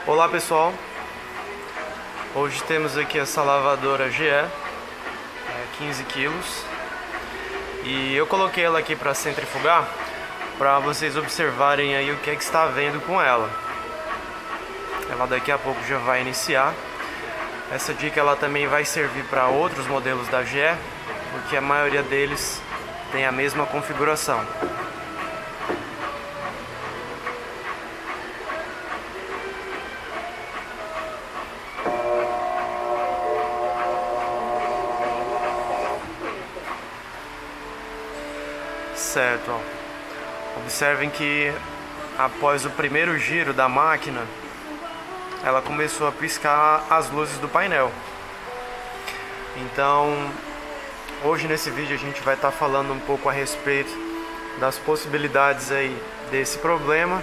Olá pessoal, hoje temos aqui essa lavadora GE, 15 quilos, e eu coloquei ela aqui para centrifugar para vocês observarem aí o que é que está havendo com ela. Ela daqui a pouco já vai iniciar. Essa dica ela também vai servir para outros modelos da GE, porque a maioria deles tem a mesma configuração. Certo, ó. Observem que após o primeiro giro da máquina, ela começou a piscar as luzes do painel. Então, hoje nesse vídeo a gente vai estar falando um pouco a respeito das possibilidades aí desse problema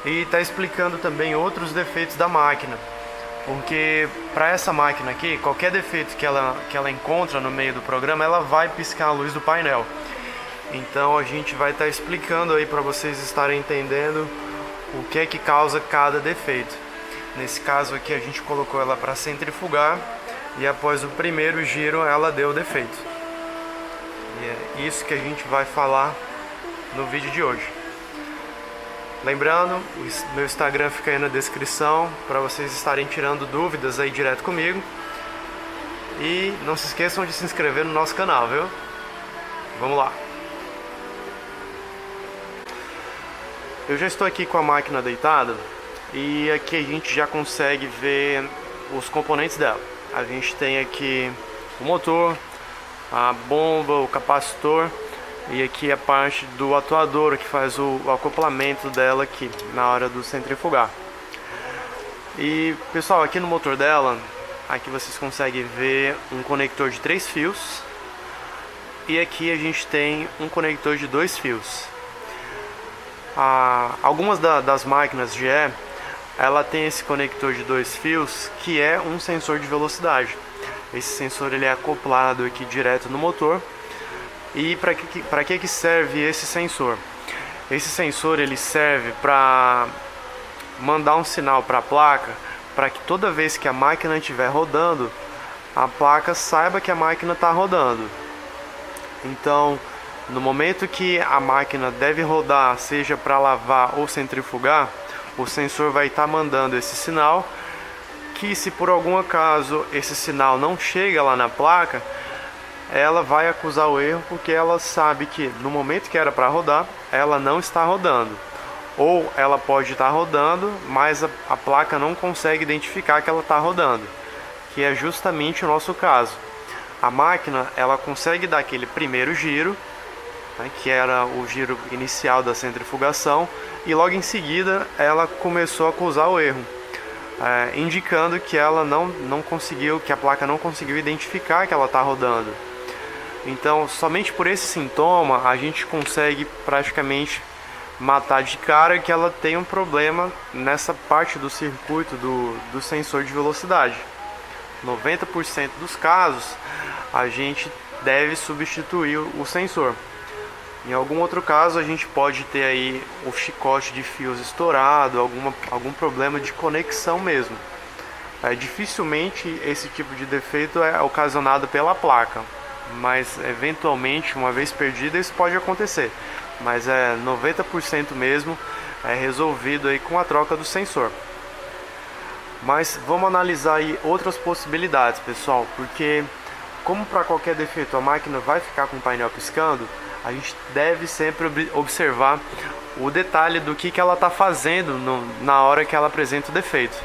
e está explicando também outros defeitos da máquina. Porque para essa máquina aqui, qualquer defeito que ela encontra no meio do programa, ela vai piscar a luz do painel. Então a gente vai estar explicando aí para vocês estarem entendendo o que é que causa cada defeito. Nesse caso aqui a gente colocou ela para centrifugar e após o primeiro giro ela deu defeito. E é isso que a gente vai falar no vídeo de hoje. Lembrando, o meu Instagram fica aí na descrição para vocês estarem tirando dúvidas aí direto comigo. E não se esqueçam de se inscrever no nosso canal, viu? Vamos lá! Eu já estou aqui com a máquina deitada e aqui a gente já consegue ver os componentes dela. A gente tem aqui o motor, a bomba, o capacitor e aqui a parte do atuador que faz o acoplamento dela aqui na hora do centrifugar. E pessoal, aqui no motor dela, aqui vocês conseguem ver um conector de 3 fios e aqui a gente tem um conector de 2 fios. Algumas das máquinas GE, ela tem esse conector de 2 fios que é um sensor de velocidade. Esse sensor ele é acoplado aqui direto no motor. E para que serve esse sensor? Esse sensor ele serve para mandar um sinal para a placa, para que toda vez que a máquina estiver rodando, a placa saiba que a máquina está rodando. Então, no momento que a máquina deve rodar, seja para lavar ou centrifugar, o sensor vai estar mandando esse sinal, que se por algum acaso esse sinal não chega lá na placa, ela vai acusar o erro porque ela sabe que no momento que era para rodar, ela não está rodando. Ou ela pode estar rodando, mas a placa não consegue identificar que ela está rodando, que é justamente o nosso caso. A máquina ela consegue dar aquele primeiro giro, que era o giro inicial da centrifugação, e logo em seguida ela começou a acusar o erro, indicando que ela não conseguiu, que a placa não conseguiu identificar que ela está rodando. Então, somente por esse sintoma a gente consegue praticamente matar de cara que ela tem um problema nessa parte do circuito do sensor de velocidade. 90% dos casos a gente deve substituir o sensor. Em algum outro caso a gente pode ter aí o chicote de fios estourado, algum problema de conexão mesmo. Dificilmente esse tipo de defeito é ocasionado pela placa, mas eventualmente, uma vez perdida, isso pode acontecer. Mas 90% mesmo é resolvido aí com a troca do sensor. Mas vamos analisar aí outras possibilidades, pessoal, porque como para qualquer defeito a máquina vai ficar com o painel piscando, a gente deve sempre observar o detalhe do que ela está fazendo na hora que ela apresenta o defeito.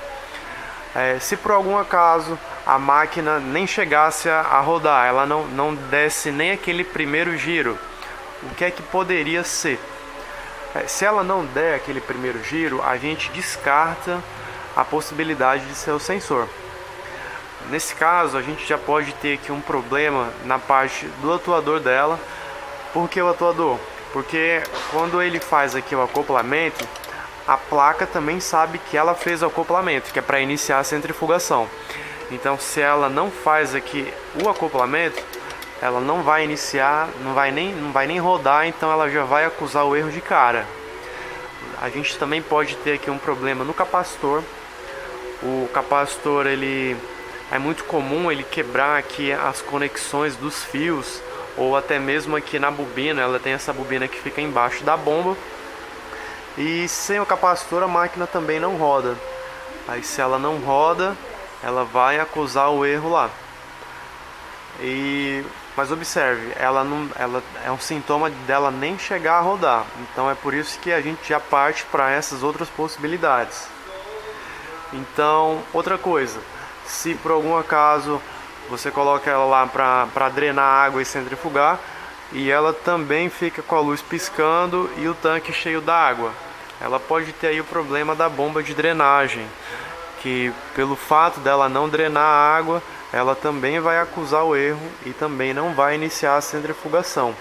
Se por algum acaso a máquina nem chegasse a rodar, ela não desse nem aquele primeiro giro, o que é que poderia ser? Se ela não der aquele primeiro giro, a gente descarta a possibilidade de ser o sensor. Nesse caso, a gente já pode ter aqui um problema na parte do atuador dela. Por que o atuador? Porque quando ele faz aqui o acoplamento, a placa também sabe que ela fez o acoplamento, que é para iniciar a centrifugação. Então, se ela não faz aqui o acoplamento, ela não vai iniciar, não vai nem rodar, então ela já vai acusar o erro de cara. A gente também pode ter aqui um problema no capacitor, o capacitor ele é muito comum ele quebrar aqui as conexões dos fios, ou até mesmo aqui na bobina. Ela tem essa bobina que fica embaixo da bomba, e sem o capacitor a máquina também não roda. Aí se ela não roda, ela vai acusar o erro lá. Mas observe, ela é um sintoma dela nem chegar a rodar. Então é por isso que a gente já parte para essas outras possibilidades. Então, outra coisa, se por algum acaso você coloca ela lá para drenar água e centrifugar, e ela também fica com a luz piscando e o tanque cheio d'água, ela pode ter aí o problema da bomba de drenagem, que pelo fato dela não drenar a água, ela também vai acusar o erro e também não vai iniciar a centrifugação.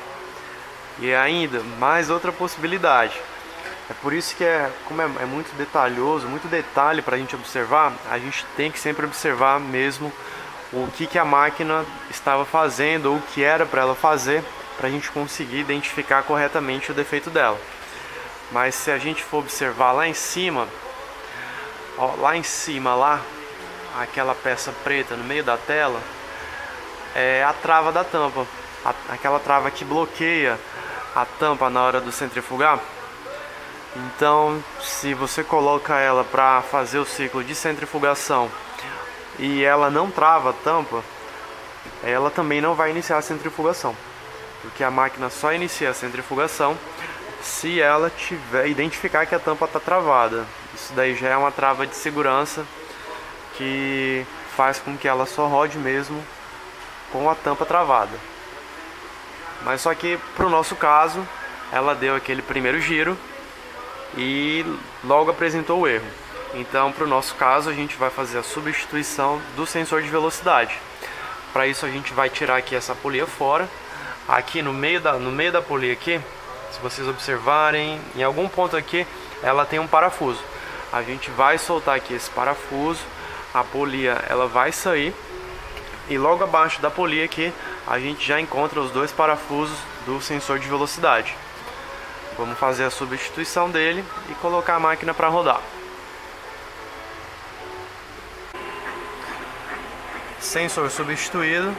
E ainda mais outra possibilidade. É por isso que como é muito detalhoso, muito detalhe para a gente observar, a gente tem que sempre observar mesmo o que a máquina estava fazendo ou o que era para ela fazer, para a gente conseguir identificar corretamente o defeito dela. Mas se a gente for observar lá em cima, ó, lá, aquela peça preta no meio da tela, é a trava da tampa, aquela trava que bloqueia a tampa na hora do centrifugar. Então, se você coloca ela para fazer o ciclo de centrifugação e ela não trava a tampa, ela também não vai iniciar a centrifugação, porque a máquina só inicia a centrifugação se ela identificar que a tampa está travada. Isso daí já é uma trava de segurança que faz com que ela só rode mesmo com a tampa travada. Mas só que para o nosso caso, ela deu aquele primeiro giro e logo apresentou o erro. Então, para o nosso caso, a gente vai fazer a substituição do sensor de velocidade. Para isso, a gente vai tirar aqui essa polia fora. Aqui no meio da polia aqui, se vocês observarem, em algum ponto aqui, ela tem um parafuso. A gente vai soltar aqui esse parafuso, a polia ela vai sair, e logo abaixo da polia aqui, a gente já encontra os dois parafusos do sensor de velocidade. Vamos fazer a substituição dele e colocar a máquina para rodar. Sensor substituído.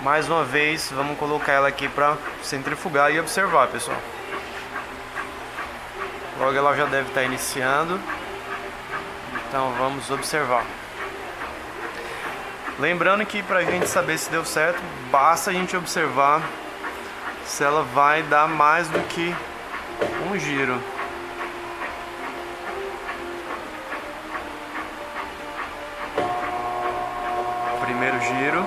Mais uma vez, vamos colocar ela aqui para centrifugar e observar, pessoal. Logo ela já deve estar iniciando. Então vamos observar. Lembrando que para a gente saber se deu certo, basta a gente observar se ela vai dar mais do que um giro. Primeiro giro.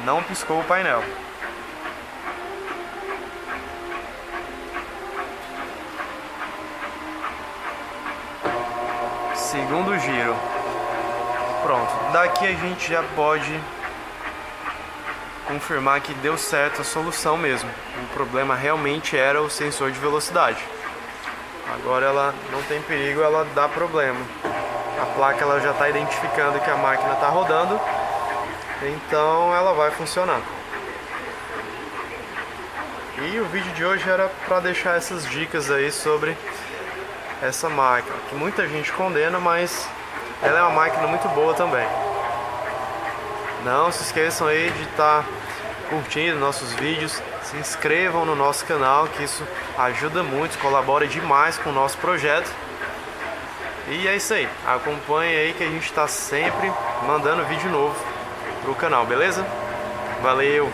Não piscou o painel. Segundo giro. Pronto. Daqui a gente já pode confirmar que deu certo a solução mesmo. O problema realmente era o sensor de velocidade. Agora ela não tem perigo, ela dá problema. A placa ela já está identificando que a máquina está rodando, então ela vai funcionar. E o vídeo de hoje era para deixar essas dicas aí sobre essa máquina, que muita gente condena, mas ela é uma máquina muito boa também. Não se esqueçam aí de estar curtindo nossos vídeos, se inscrevam no nosso canal, que isso ajuda muito, colabora demais com o nosso projeto. E é isso aí, acompanhe aí que a gente está sempre mandando vídeo novo pro canal, beleza? Valeu!